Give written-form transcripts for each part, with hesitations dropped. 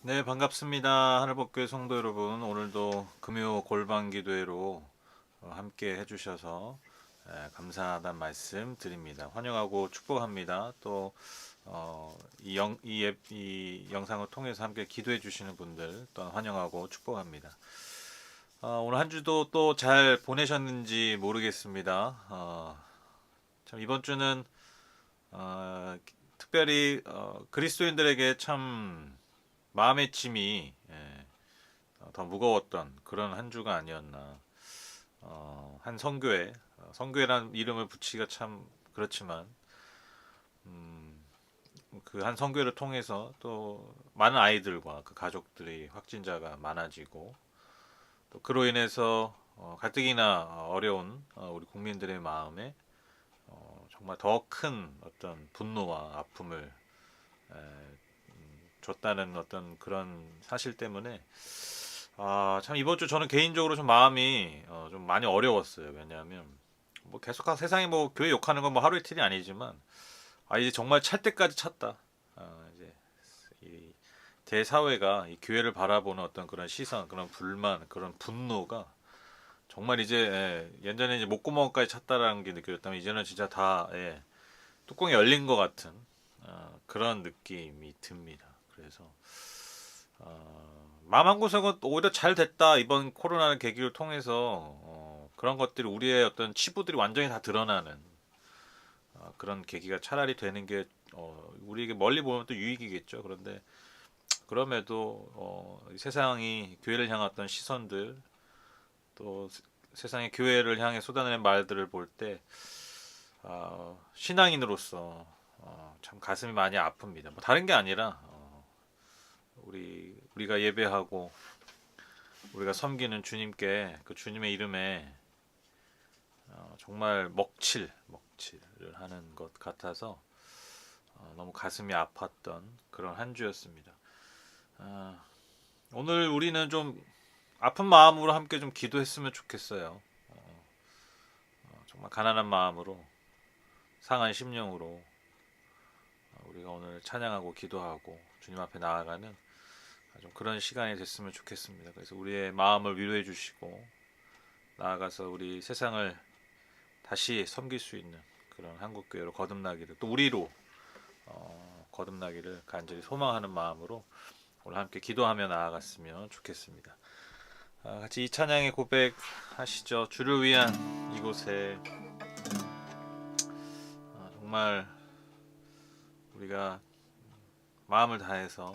네, 반갑습니다. 하늘법교회 성도 여러분, 오늘도 금요 골방 기도회로 함께 해주셔서 감사하다는 말씀 드립니다. 환영하고 축복합니다. 또 이 영상을 통해서 함께 기도해 주시는 분들 또한 환영하고 축복합니다. 오늘 한 주도 또 잘 보내셨는지 모르겠습니다. 참 이번 주는 특별히 그리스도인들에게 참 마음의 짐이 더 무거웠던 그런 한 주가 아니었나. 한 성교회, 성교회라는 이름을 붙이기가 참 그렇지만 그 한 성교회를 통해서 또 많은 아이들과 그 가족들이 확진자가 많아지고 또 그로 인해서 가뜩이나 어려운 우리 국민들의 마음에 정말 더 큰 어떤 분노와 아픔을 줬다는 어떤 그런 사실 때문에 참 이번 주 저는 개인적으로 좀 마음이 좀 많이 어려웠어요. 왜냐하면 뭐 계속 세상에 뭐 교회 욕하는 건 뭐 하루 이틀이 아니지만 이제 정말 찰 때까지 찼다. 이제 이 대사회가 이 교회를 바라보는 어떤 그런 시선, 그런 불만, 그런 분노가 정말 이제 예전에 이제 목구멍까지 찼다라는 게 느껴졌다면 이제는 진짜 다 뚜껑이 열린 것 같은 그런 느낌이 듭니다. 그래서 마음 한구석은 오히려 잘 됐다. 이번 코로나를 계기를 통해서 그런 것들이 우리의 어떤 치부들이 완전히 다 드러나는 그런 계기가 차라리 되는 게 우리에게 멀리 보면 또 유익이겠죠. 그런데 그럼에도 세상이 교회를 향한 어떤 시선들 또 세상의 교회를 향해 쏟아내는 말들을 볼 때 신앙인으로서 참 가슴이 많이 아픕니다. 뭐 다른 게 아니라 우리가 예배하고 우리가 섬기는 주님께 그 주님의 이름에 정말 먹칠을 하는 것 같아서 너무 가슴이 아팠던 그런 한 주였습니다. 오늘 우리는 좀 아픈 마음으로 함께 좀 기도했으면 좋겠어요. 정말 가난한 마음으로 상한 심령으로 우리가 오늘 찬양하고 기도하고 주님 앞에 나아가는 좀 그런 시간이 됐으면 좋겠습니다. 그래서 우리의 마음을 위로해 주시고 나아가서 우리 세상을 다시 섬길 수 있는 그런 한국교회로 거듭나기를 또 우리로 거듭나기를 간절히 소망하는 마음으로 오늘 함께 기도하며 나아갔으면 좋겠습니다. 같이 이 찬양의 고백하시죠. 주를 위한 이곳에 정말 우리가 마음을 다해서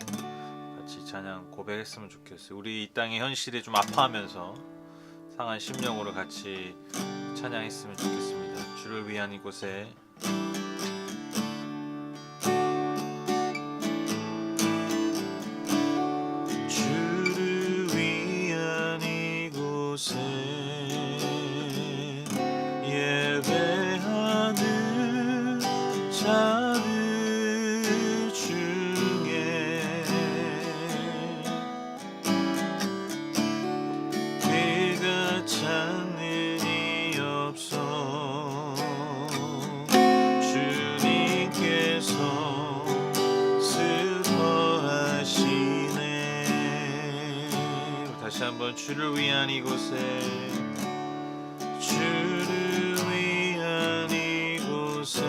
같이 찬양 고백했으면 좋겠어요. 우리 이 땅의 현실이 좀 아파하면서 상한 심령으로 같이 찬양했으면 좋겠습니다. 주를 위한 이곳에 주를 위한 이곳에 예배하는 자들 중에 그가 찾는 이 없어 주님께서 슬퍼하시네. 다시 한번 주를 위한 이곳에 주를 위한 이곳에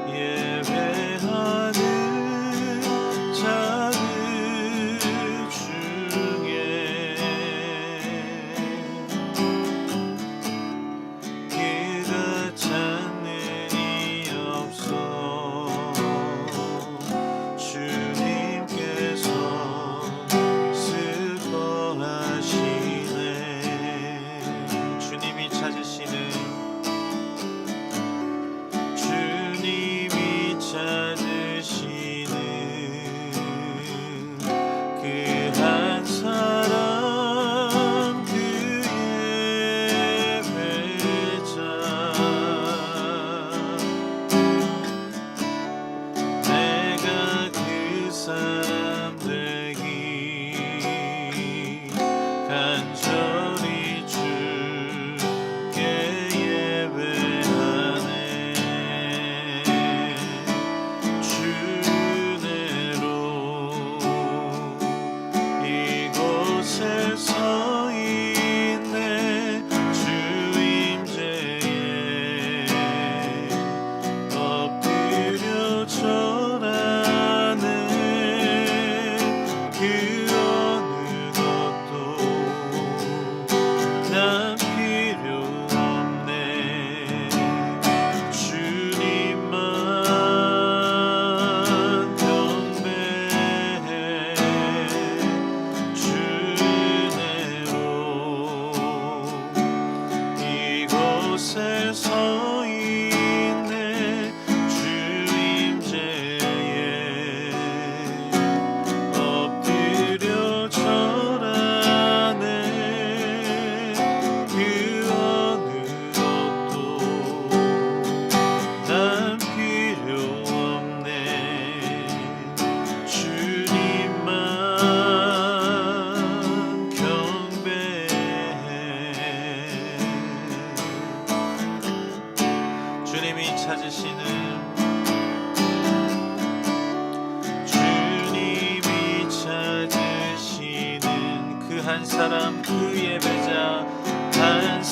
예배하는 자들 중에 그가 찾는 이 없어 주님께서 슬퍼하시네.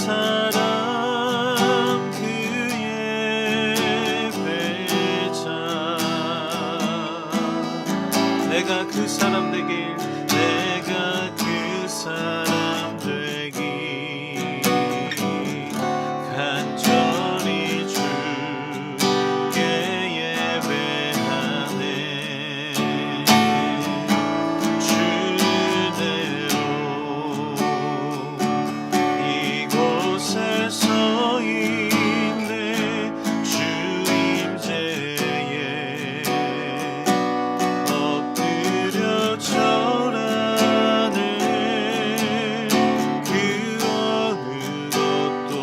사람 그의 배자 내가 그 사람 되길 내가 그 사람 되길 간절히 주께 예배하네 주대로 이곳에 서 있네 주임제에 엎드려 절하네 그 어느 것도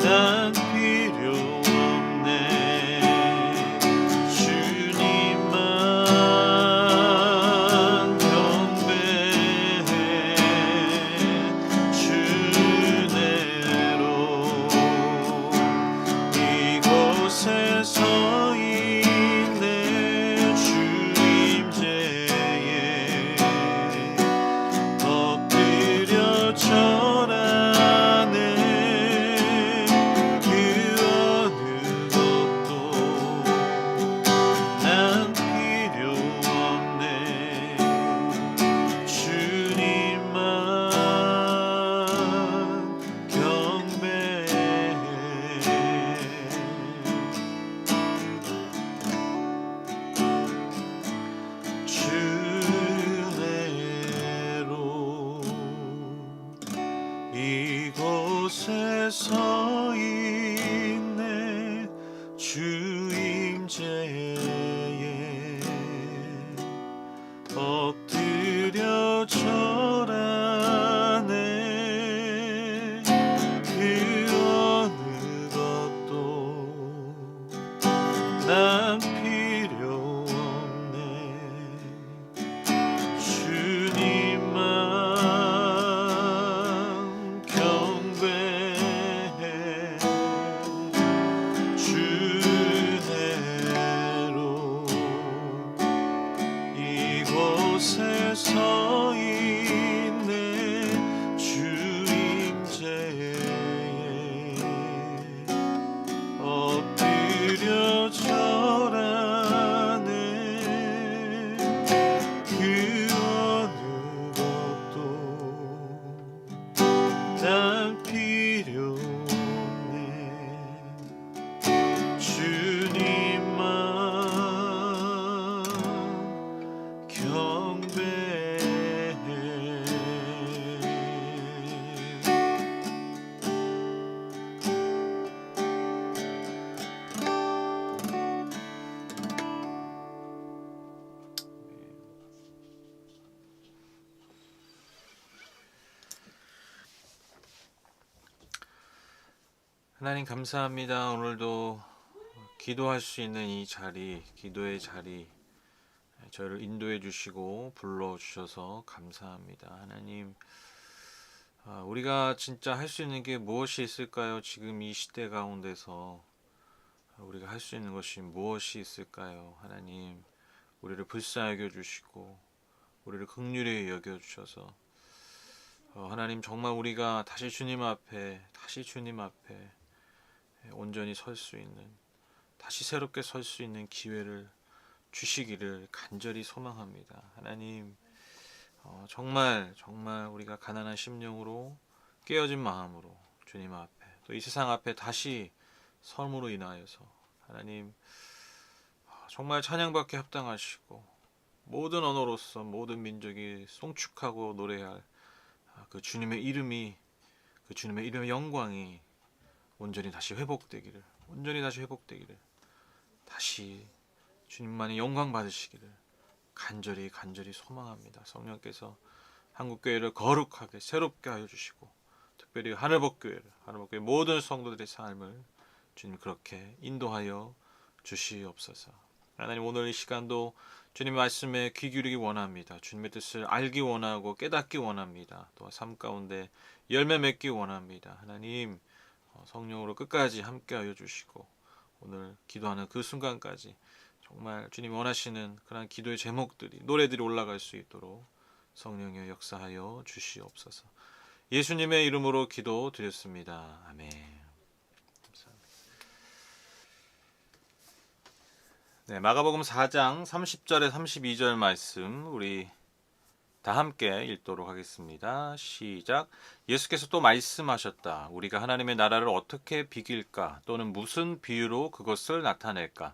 난 필요 없네 주님만 경배해 주내로 이곳에 서 있네 주임제에 엎드려 절하네 그 어느 것도 난 필요 없네 주님만 경배해 주내로 이곳에 서 있네 주임제에 엎드려 절하네 그 어느 것도 난 필요 없네 주님만 경배해 주내로 이곳에 서 있네 주임제에 엎드려 절하네 그 어느 것도 난 필요 없네 주님만 경배해 하나님 감사합니다. 오늘도 기도할 수 있는 이 자리, 기도의 자리 저를 인도해 주시고 불러 주셔서 감사합니다. 하나님, 우리가 진짜 할 수 있는 게 무엇이 있을까요? 지금 이 시대 가운데서 우리가 할 수 있는 것이 무엇이 있을까요? 하나님, 우리를 불쌍히 여겨 주시고 우리를 긍휼히 여겨 주셔서 하나님 정말 우리가 다시 주님 앞에 온전히 설 수 있는, 다시 새롭게 설 수 있는 기회를 주시기를 간절히 소망합니다. 하나님, 정말 우리가 가난한 심령으로 깨어진 마음으로 주님 앞에 또 이 세상 앞에 다시 섬으로 인하여서 하나님 정말 찬양받게 합당하시고 모든 언어로서 모든 민족이 송축하고 노래할 그 주님의 이름이, 그 주님의 이름의 영광이 온전히 다시 회복되기를, 다시 주님만이 영광 받으시기를 간절히 소망합니다. 성령께서 한국교회를 거룩하게 새롭게 하여 주시고 특별히 하늘복교회 모든 성도들의 삶을 주님 그렇게 인도하여 주시옵소서. 하나님, 오늘 이 시간도 주님 말씀에 귀 기울이기 원합니다. 주님의 뜻을 알기 원하고 깨닫기 원합니다. 또 삶 가운데 열매 맺기 원합니다. 하나님, 성령으로 끝까지 함께하여 주시고 오늘 기도하는 그 순간까지 정말 주님 원하시는 그런 기도의 제목들이, 노래들이 올라갈 수 있도록 성령여 역사하여 주시옵소서. 예수님의 이름으로 기도드렸습니다. 아멘. 감사합니다. 네, 마가복음 4장 30절에 32절 말씀 우리 다 함께 읽도록 하겠습니다. 시작. 예수께서 또 말씀하셨다. 우리가 하나님의 나라를 어떻게 비길까? 또는 무슨 비유로 그것을 나타낼까?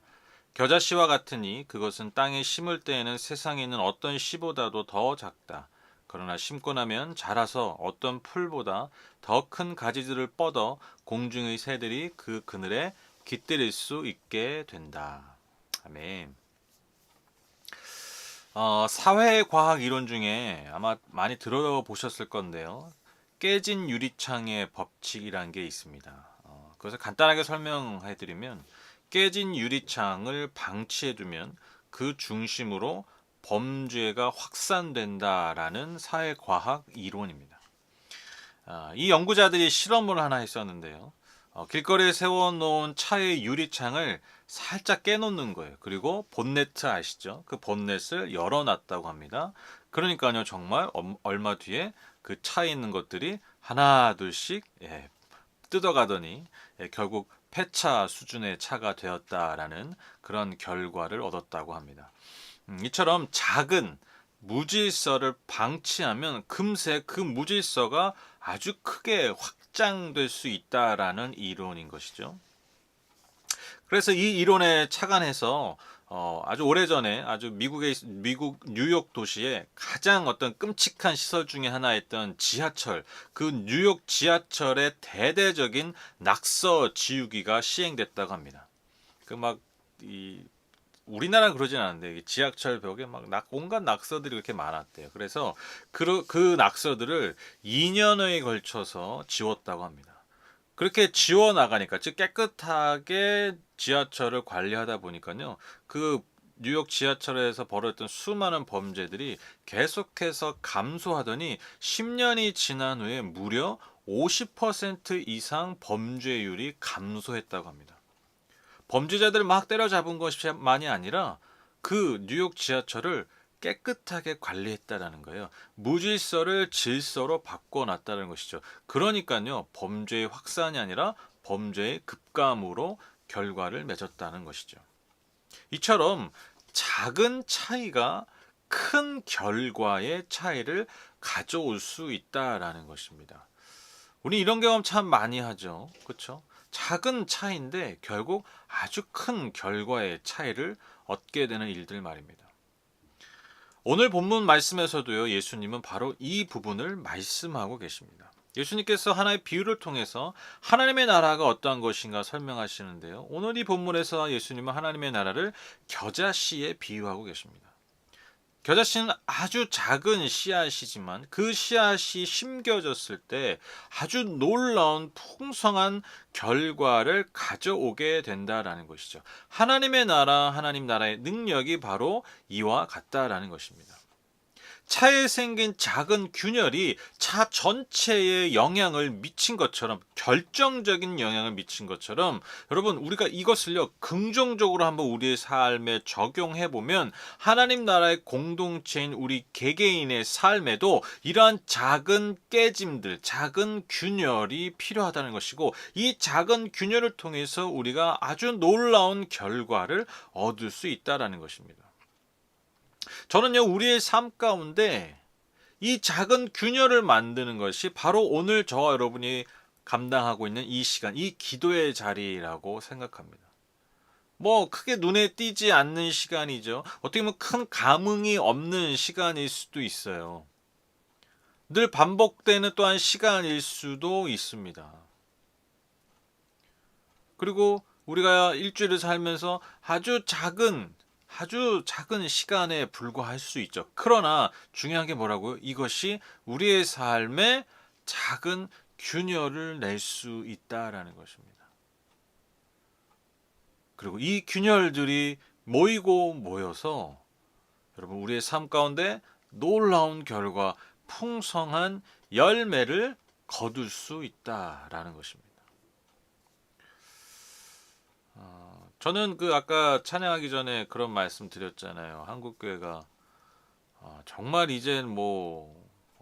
겨자씨와 같으니 그것은 땅에 심을 때에는 세상에 있는 어떤 씨보다도 더 작다. 그러나 심고 나면 자라서 어떤 풀보다 더 큰 가지들을 뻗어 공중의 새들이 그 그늘에 깃들일 수 있게 된다. 아멘. 사회과학 이론 중에 아마 많이 들어보셨을 건데요. 깨진 유리창의 법칙이라는 게 있습니다. 그것을 간단하게 설명해드리면 깨진 유리창을 방치해두면 그 중심으로 범죄가 확산된다라는 사회과학 이론입니다. 이 연구자들이 실험을 하나 했었는데요. 길거리에 세워놓은 차의 유리창을 살짝 깨놓는 거예요. 그리고 본네트 아시죠? 그 본넷을 열어놨다고 합니다. 그러니까요, 정말 얼마 뒤에 그 차에 있는 것들이 하나 둘씩 뜯어가더니 결국 폐차 수준의 차가 되었다라는 그런 결과를 얻었다고 합니다. 이처럼 작은 무질서를 방치하면 금세 그 무질서가 아주 크게 확장될 수 있다라는 이론인 것이죠. 그래서 이 이론에 착안해서 아주 오래전에 아주 미국 뉴욕 도시에 가장 어떤 끔찍한 시설 중에 하나였던 지하철, 그 뉴욕 지하철의 대대적인 낙서 지우기가 시행됐다고 합니다. 우리나라는 그러진 않은데 지하철 벽에 온갖 낙서들이 그렇게 많았대요. 그래서 그 낙서들을 2년에 걸쳐서 지웠다고 합니다. 그렇게 지워 나가니까, 즉 깨끗하게 지하철을 관리하다 보니까요, 그 뉴욕 지하철에서 벌어졌던 수많은 범죄들이 계속해서 감소하더니 10년이 지난 후에 무려 50% 이상 범죄율이 감소했다고 합니다. 범죄자들을 막 때려잡은 것만이 아니라 그 뉴욕 지하철을 깨끗하게 관리했다라는 거예요. 무질서를 질서로 바꿔놨다는 것이죠. 그러니까요, 범죄의 확산이 아니라 범죄의 급감으로 결과를 맺었다는 것이죠. 이처럼 작은 차이가 큰 결과의 차이를 가져올 수 있다라는 것입니다. 우리 이런 경험 참 많이 하죠. 그렇죠? 작은 차이인데 결국 아주 큰 결과의 차이를 얻게 되는 일들 말입니다. 오늘 본문 말씀에서도요, 예수님은 바로 이 부분을 말씀하고 계십니다. 예수님께서 하나의 비유를 통해서 하나님의 나라가 어떠한 것인가 설명하시는데요. 오늘 이 본문에서 예수님은 하나님의 나라를 겨자씨에 비유하고 계십니다. 겨자씨는 아주 작은 씨앗이지만 그 씨앗이 심겨졌을 때 아주 놀라운 풍성한 결과를 가져오게 된다라는 것이죠. 하나님의 나라, 하나님 나라의 능력이 바로 이와 같다라는 것입니다. 차에 생긴 작은 균열이 차 전체에 영향을 미친 것처럼, 결정적인 영향을 미친 것처럼, 여러분 우리가 이것을요 긍정적으로 한번 우리의 삶에 적용해 보면 하나님 나라의 공동체인 우리 개개인의 삶에도 이러한 작은 깨짐들, 작은 균열이 필요하다는 것이고, 이 작은 균열을 통해서 우리가 아주 놀라운 결과를 얻을 수 있다라는 것입니다. 저는요, 우리의 삶 가운데 이 작은 균열을 만드는 것이 바로 오늘 저와 여러분이 감당하고 있는 이 시간, 이 기도의 자리라고 생각합니다. 크게 눈에 띄지 않는 시간이죠. 어떻게 보면 큰 감흥이 없는 시간일 수도 있어요. 늘 반복되는 또한 시간일 수도 있습니다. 그리고 우리가 일주일을 살면서 아주 작은 시간에 불과할 수 있죠. 그러나 중요한 게 뭐라고요? 이것이 우리의 삶에 작은 균열을 낼 수 있다라는 것입니다. 그리고 이 균열들이 모이고 모여서 여러분 우리의 삶 가운데 놀라운 결과, 풍성한 열매를 거둘 수 있다라는 것입니다. 저는 아까 찬양하기 전에 그런 말씀 드렸잖아요. 한국교회가 정말 이젠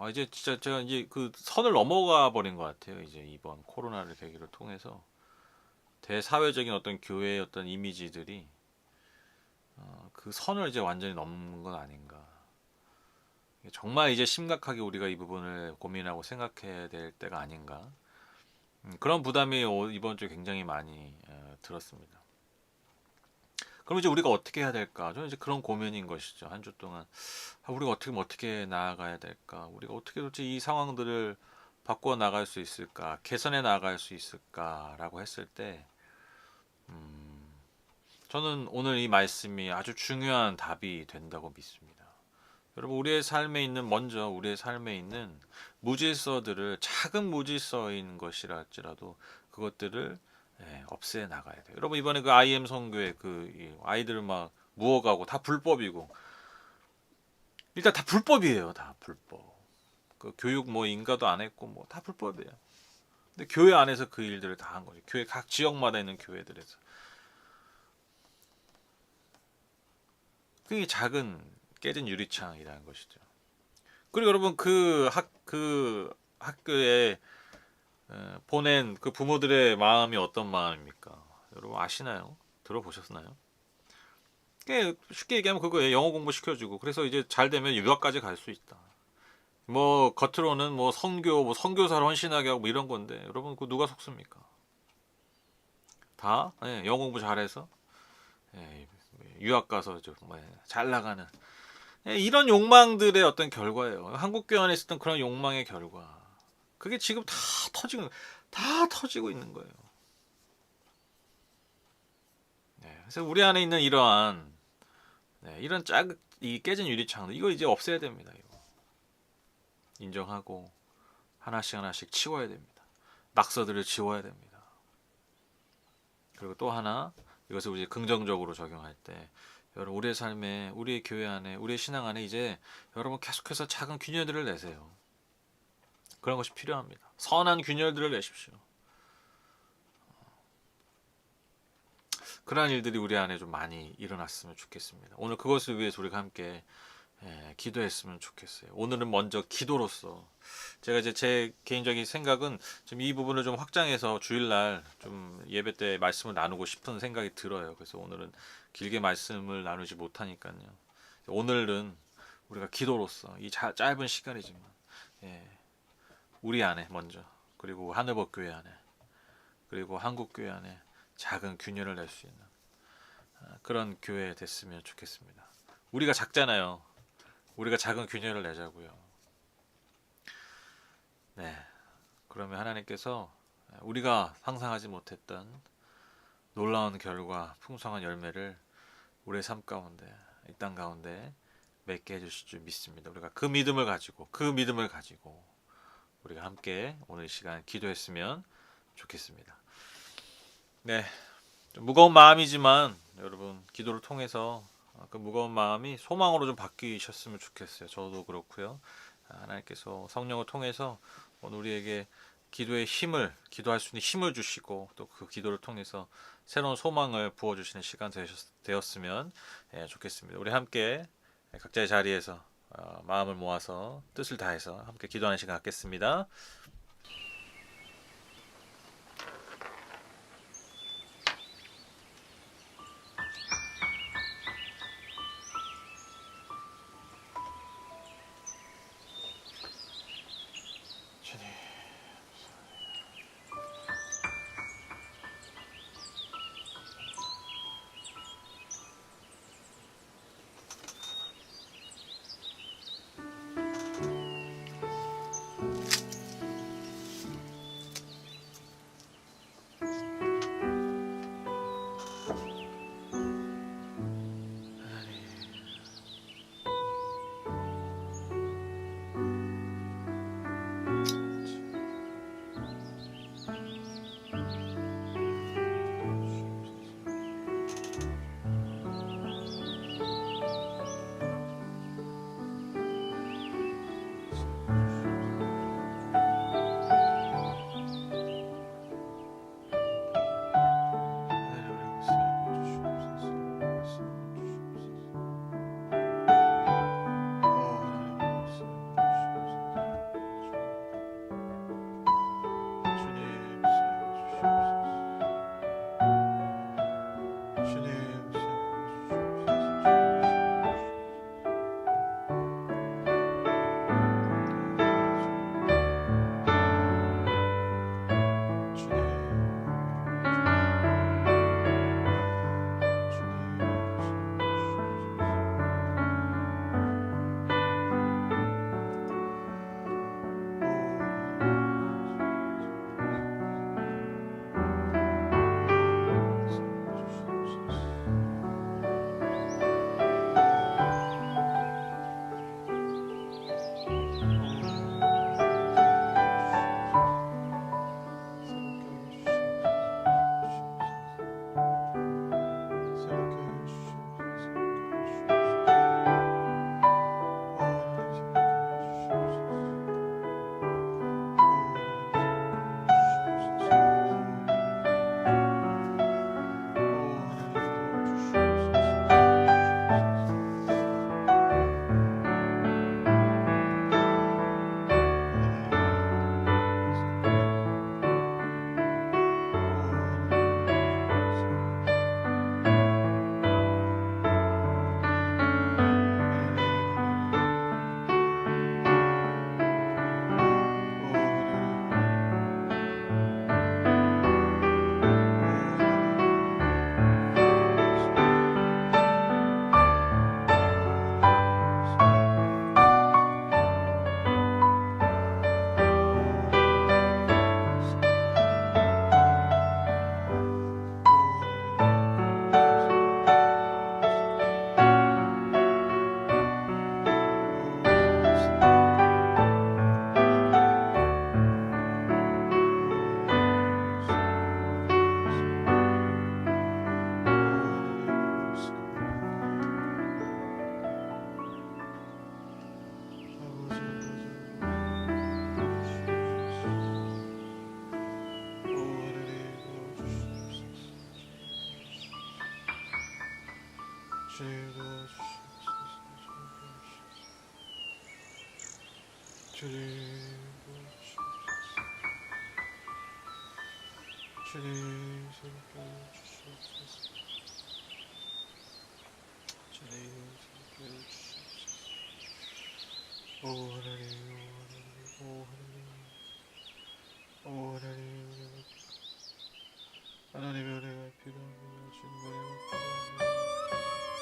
이제 진짜 제가 이제 그 선을 넘어가 버린 것 같아요. 이제 이번 코로나를 계기로 통해서 대사회적인 어떤 교회의 어떤 이미지들이 그 선을 이제 완전히 넘는 건 아닌가. 정말 이제 심각하게 우리가 이 부분을 고민하고 생각해야 될 때가 아닌가. 그런 부담이 이번 주에 굉장히 많이 들었습니다. 그럼 이제 우리가 어떻게 해야 될까? 저는 이제 그런 고민인 것이죠. 한 주 동안 우리가 어떻게 나아가야 될까? 우리가 어떻게 도대체 이 상황들을 바꿔 나갈 수 있을까? 개선해 나갈 수 있을까라고 했을 때, 음, 저는 오늘 이 말씀이 아주 중요한 답이 된다고 믿습니다. 여러분, 우리의 삶에 있는 무질서들을 작은 무질서인 것이라 할지라도 그것들을 없애 나가야 돼요. 여러분, 이번에 그 IM 선교회 그 아이들을 막 무어가고 다 불법이고, 일단 다 불법이에요. 다 불법. 그 교육 뭐 인가도 안 했고 뭐 다 불법이에요. 근데 교회 안에서 그 일들을 다 한 거죠. 교회 각 지역마다 있는 교회들에서. 그게 작은 깨진 유리창이라는 것이죠. 그리고 여러분 그 학교에 보낸 그 부모들의 마음이 어떤 마음입니까? 여러분 아시나요? 들어보셨나요? 쉽게 얘기하면 그거예요. 영어 공부 시켜주고 그래서 이제 잘 되면 유학까지 갈 수 있다. 뭐 겉으로는 뭐 선교 뭐 선교사로 헌신하게 하고 뭐 이런 건데 여러분 그 누가 속습니까? 다 영어 공부 잘해서 예, 유학 가서 좀잘 나가는 이런 욕망들의 어떤 결과예요. 한국 교회 안에 있었던 그런 욕망의 결과. 그게 지금 다 터지고 있는 거예요. 네, 그래서 우리 안에 있는 이런 이 깨진 유리창들 이거 이제 없애야 됩니다. 이거. 인정하고 하나씩 치워야 됩니다. 낙서들을 지워야 됩니다. 그리고 또 하나 이것을 우리 긍정적으로 적용할 때 여러분 우리의 삶에 우리의 교회 안에 우리의 신앙 안에 이제 여러분 계속해서 작은 균열들을 내세요. 그런 것이 필요합니다. 선한 균열들을 내십시오. 그러한 일들이 우리 안에 좀 많이 일어났으면 좋겠습니다. 오늘 그것을 위해서 우리가 함께 기도했으면 좋겠어요. 오늘은 먼저 기도로서 제가 이제 제 개인적인 생각은 좀 이 부분을 좀 확장해서 주일날 좀 예배 때 말씀을 나누고 싶은 생각이 들어요. 그래서 오늘은 길게 말씀을 나누지 못하니까요. 오늘은 우리가 기도로서 이 짧은 시간이지만 예, 우리 안에 먼저 그리고 하늘법교회 안에 그리고 한국교회 안에 작은 균열을 낼 수 있는 그런 교회 됐으면 좋겠습니다. 우리가 작잖아요. 우리가 작은 균열을 내자고요. 네. 그러면 하나님께서 우리가 상상하지 못했던 놀라운 결과, 풍성한 열매를 우리의 삶 가운데, 이 땅 가운데 맺게 해주실 줄 믿습니다. 우리가 그 믿음을 가지고 우리가 함께 오늘 시간 기도했으면 좋겠습니다. 네. 좀 무거운 마음이지만 여러분 기도를 통해서 그 무거운 마음이 소망으로 좀 바뀌셨으면 좋겠어요. 저도 그렇고요. 하나님께서 성령을 통해서 오늘 우리에게 기도할 수 있는 힘을 주시고 또 그 기도를 통해서 새로운 소망을 부어주시는 시간 되었으면 좋겠습니다. 우리 함께 각자의 자리에서 마음을 모아서 뜻을 다해서 함께 기도하는 시간 갖겠습니다. 주님. 주님 도와주시옵소서. 주님 도와주시옵소서. 주님 손길 주시옵소서. 주님 손길 주시옵소서. 오 하나님, 오 하나님, 오 하나님, 오 하나님, 하나님의 은혜가 필요합니다. 주님의 은혜가 필요합니다.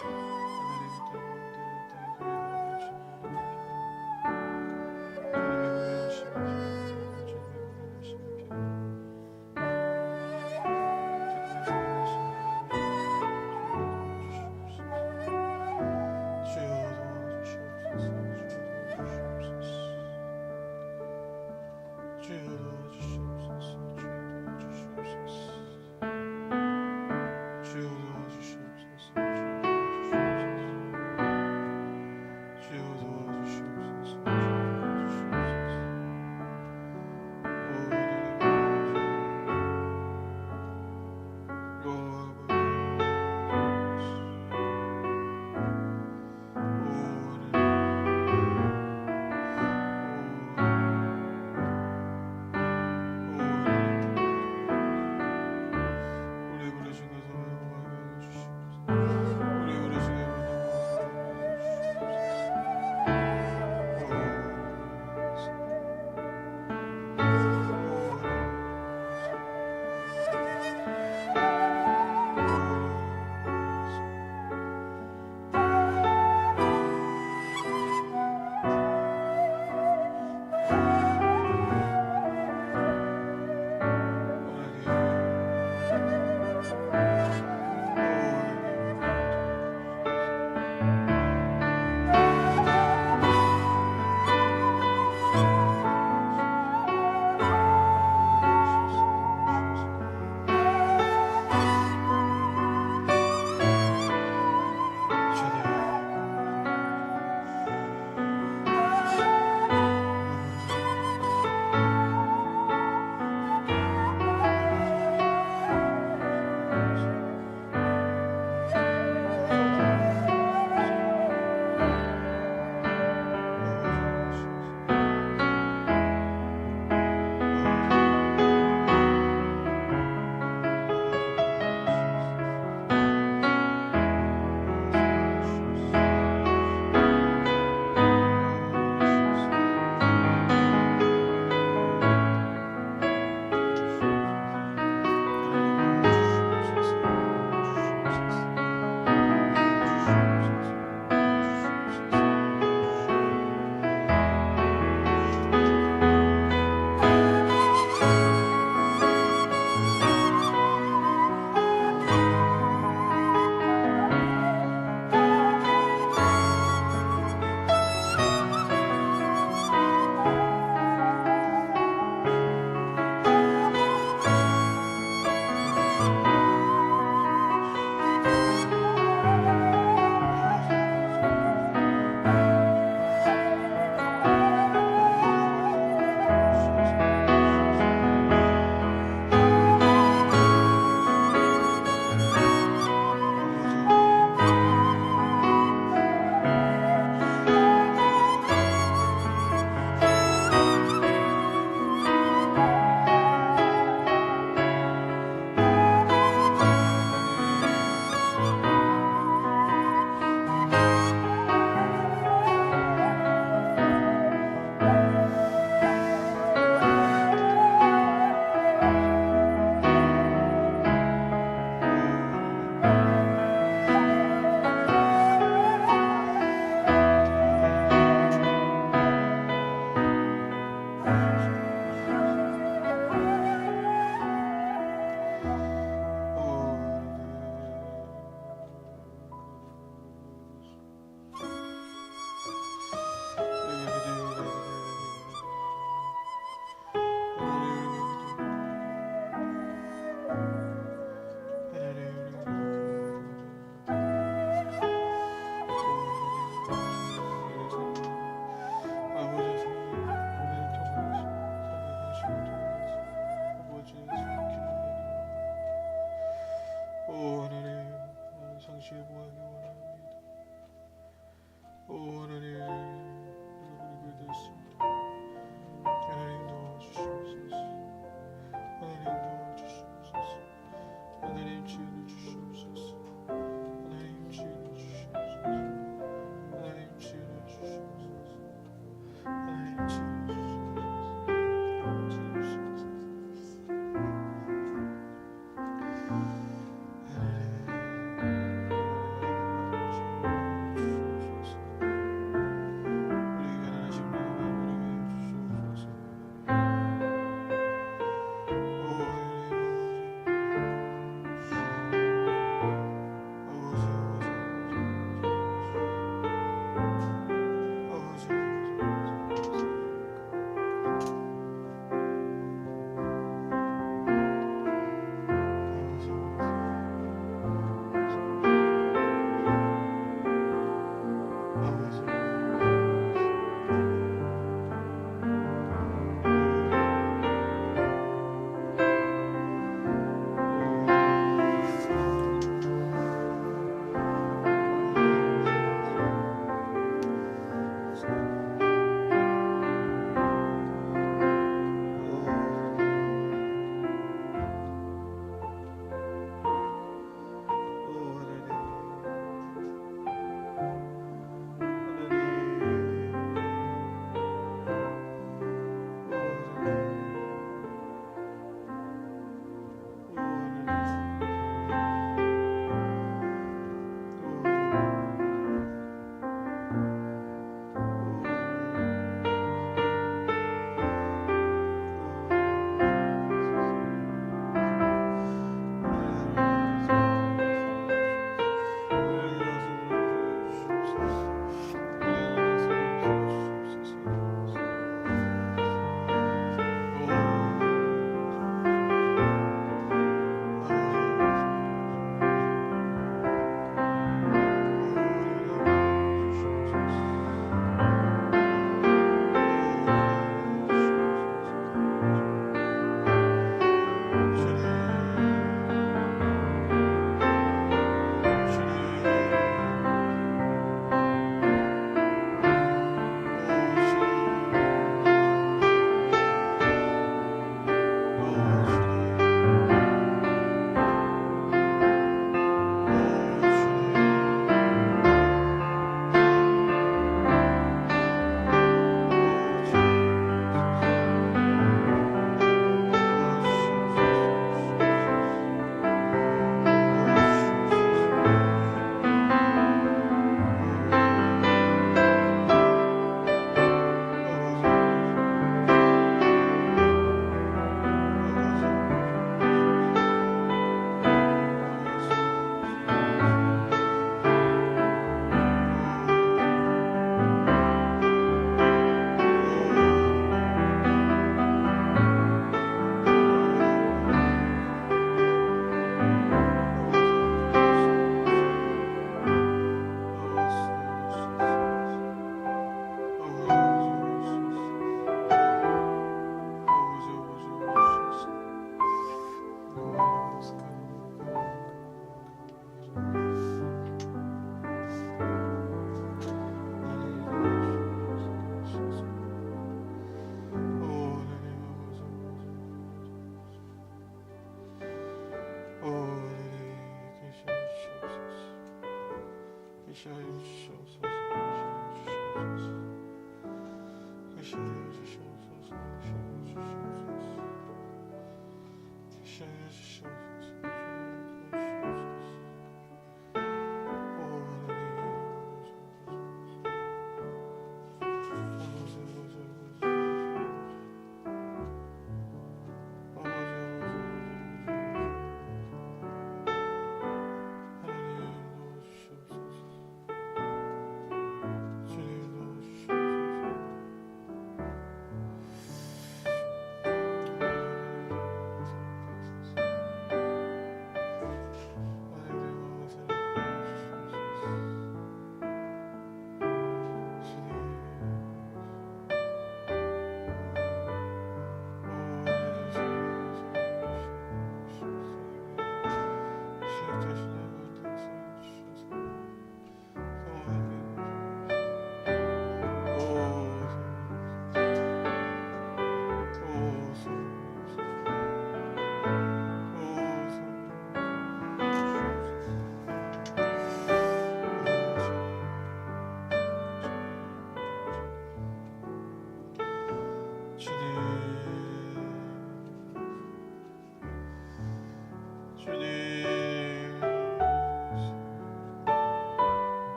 하나님 땅에 그리워하며 주님의 은혜하심이 필요합니다. 주님의 은혜하심이 필요합니다. 주여 도와주시옵소서. 주여 도와주시옵소서.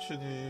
주님,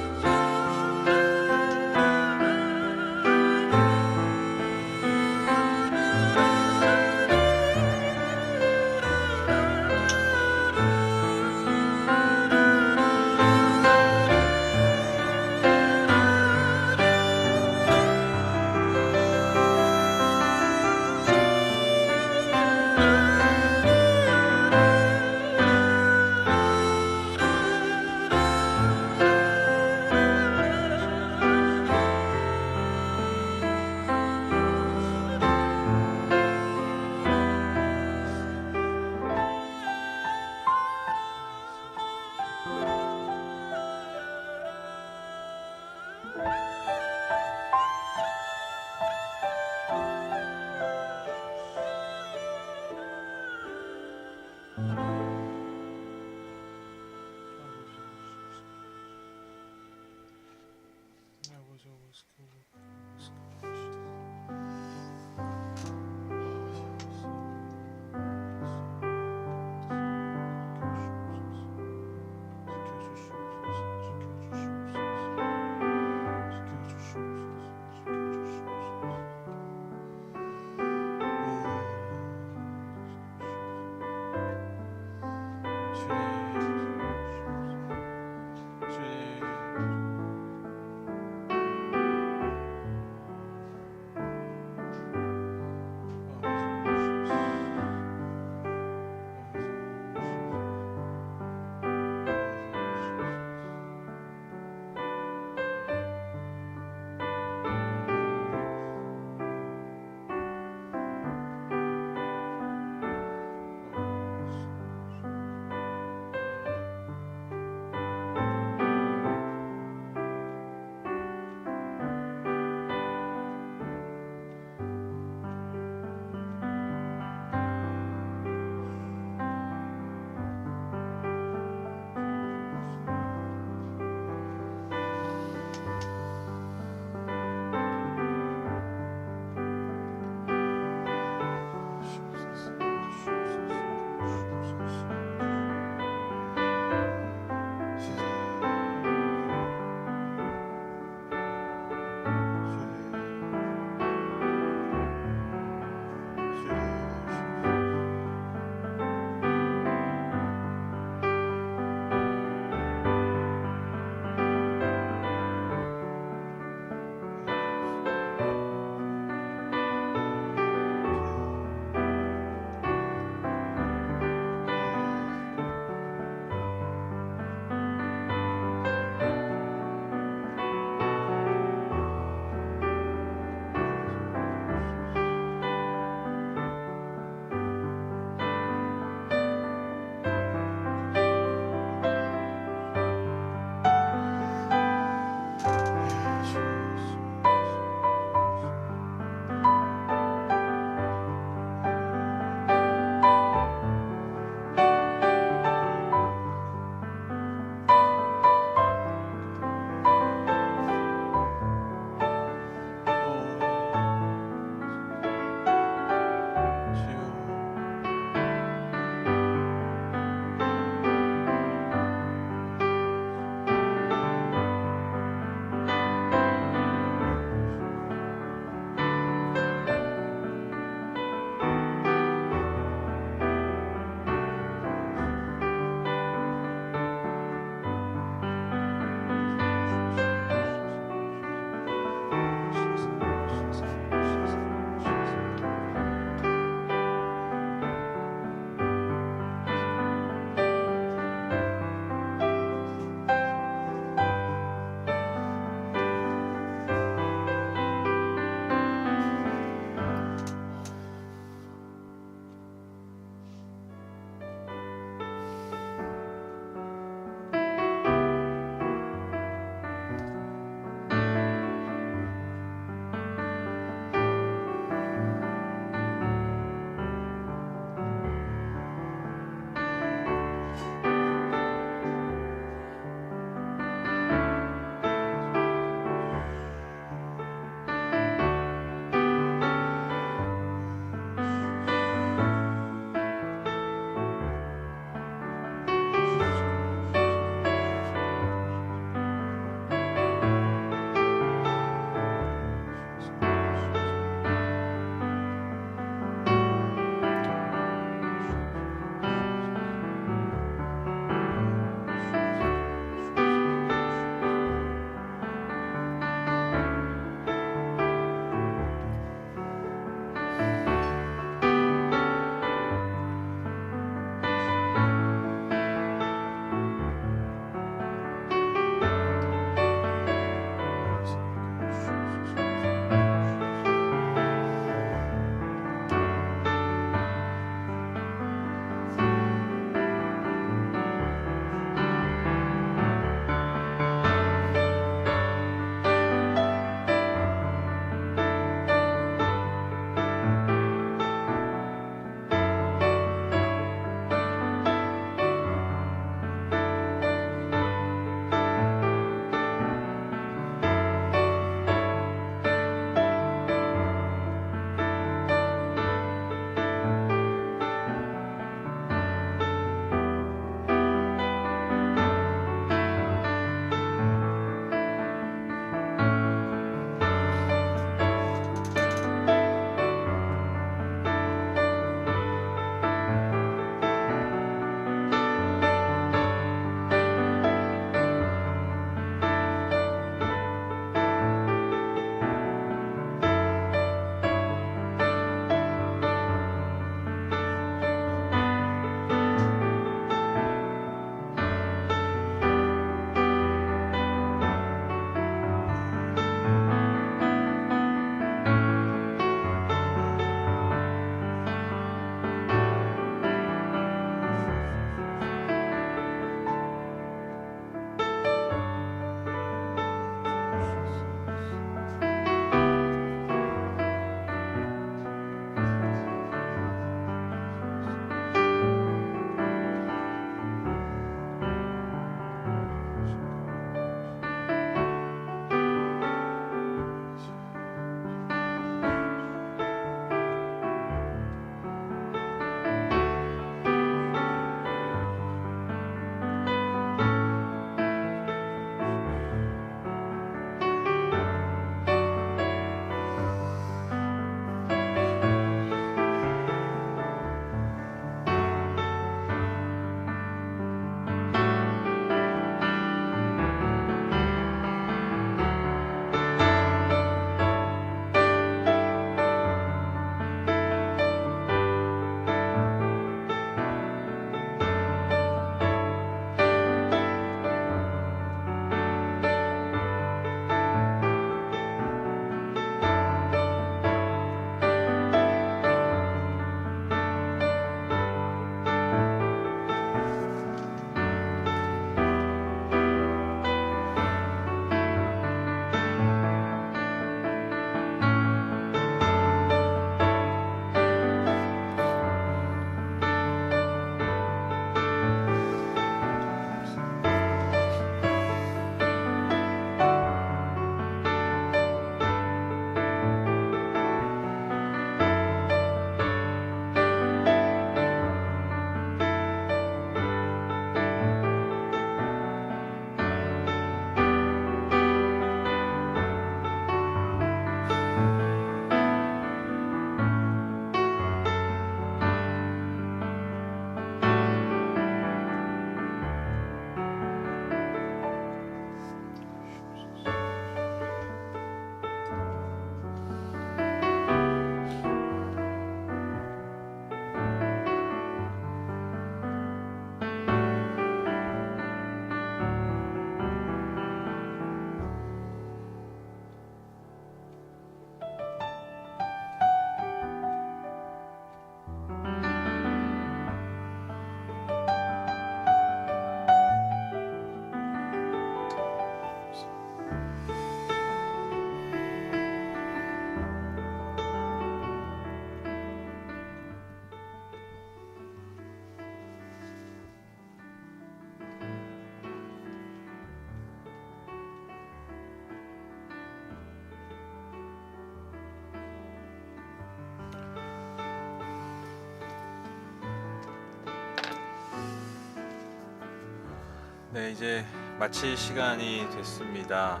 네, 이제 마칠 시간이 됐습니다.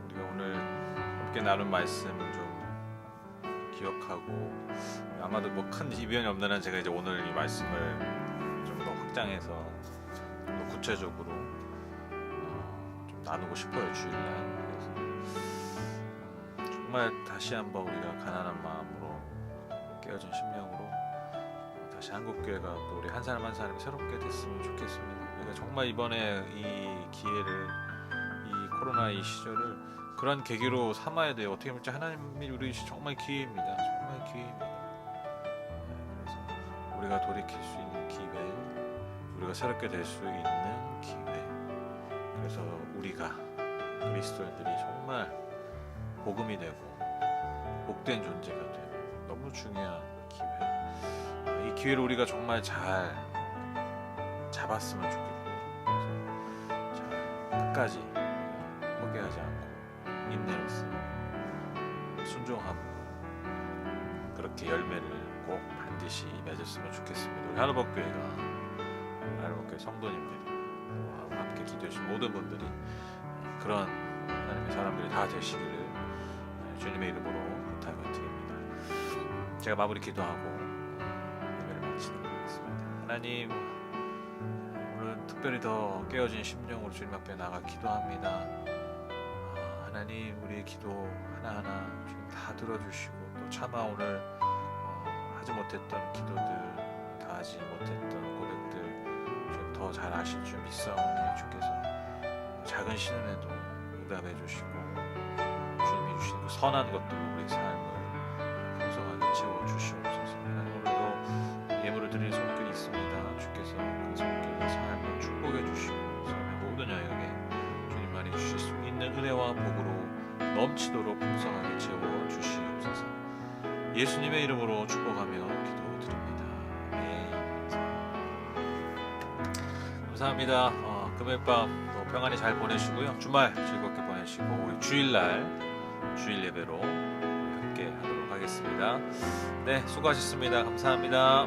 우리가 오늘 함께 나눈 말씀 좀 기억하고, 아마도 뭐 큰 이변이 없는 한 제가 이제 오늘 이 말씀을 좀 더 확장해서 좀 더 구체적으로 좀 나누고 싶어요, 주일날. 그래서 정말 다시 한번 우리가 가난한 마음으로 깨어진 심령으로 다시 한국교회가 또 우리 한 사람 한 사람이 새롭게 됐으면 좋겠습니다. 우리가 정말 이번에 이 기회를, 이 코로나 이 시절을 그런 계기로 삼아야 돼요. 어떻게 보면 하나님이 우리 정말 기회입니다. 정말 기회입니다. 그래서 우리가 돌이킬 수 있는 기회, 우리가 새롭게 될 수 있는 기회. 그래서 우리가 그리스도인들이 정말 복음이 되고 복된 존재가 되는 너무 중요한 기회. 이 기회를 우리가 정말 잘 잡았으면 좋겠고요. 그래서 잘 끝까지 포기하지 않고 인내로서 순종함으로 그렇게 열매를 꼭 반드시 맺었으면 좋겠습니다. 우리 하루복교회가, 우리 하루복교회 성도님들이, 또 함께 기도해주신 모든 분들이 그런 하나님의 사람들이 다 되시기를 주님의 이름으로 부탁을 드립니다. 제가 마무리 기도하고 예배를 마치도록 하겠습니다. 하나님, 오늘 특별히 더 깨어진 심령으로 주님 앞에 나가 기도합니다. 하나님, 우리의 기도 하나하나 주님 다 들어주시고, 또 차마 오늘 하지 못했던 기도들, 다 하지 못했던 고백들 주님 더 잘 아실 줄 믿사오니 주께서 작은 신음에도 응답해 주시고 주님이 주신 그 선한 것들로 우리 삶을 풍성하게 채워주시옵소서. 하나님, 오늘도 예물을 드릴 손길이 있습니다. 주께서 그 손길과 삶을 축복해 주시고 삶의 모든 영역에 주님만이 주실 수 있는 은혜와 복으로 넘치도록 풍성하게 채워주시옵소서. 예수님의 이름으로 축복하며 기도드립니다. 감사합니다. 금요일 밤 평안히 잘 보내시고요. 주말 즐겁게 보내시고 우리 주일날 주일 예배로 함께 하도록 하겠습니다. 네, 수고하셨습니다. 감사합니다.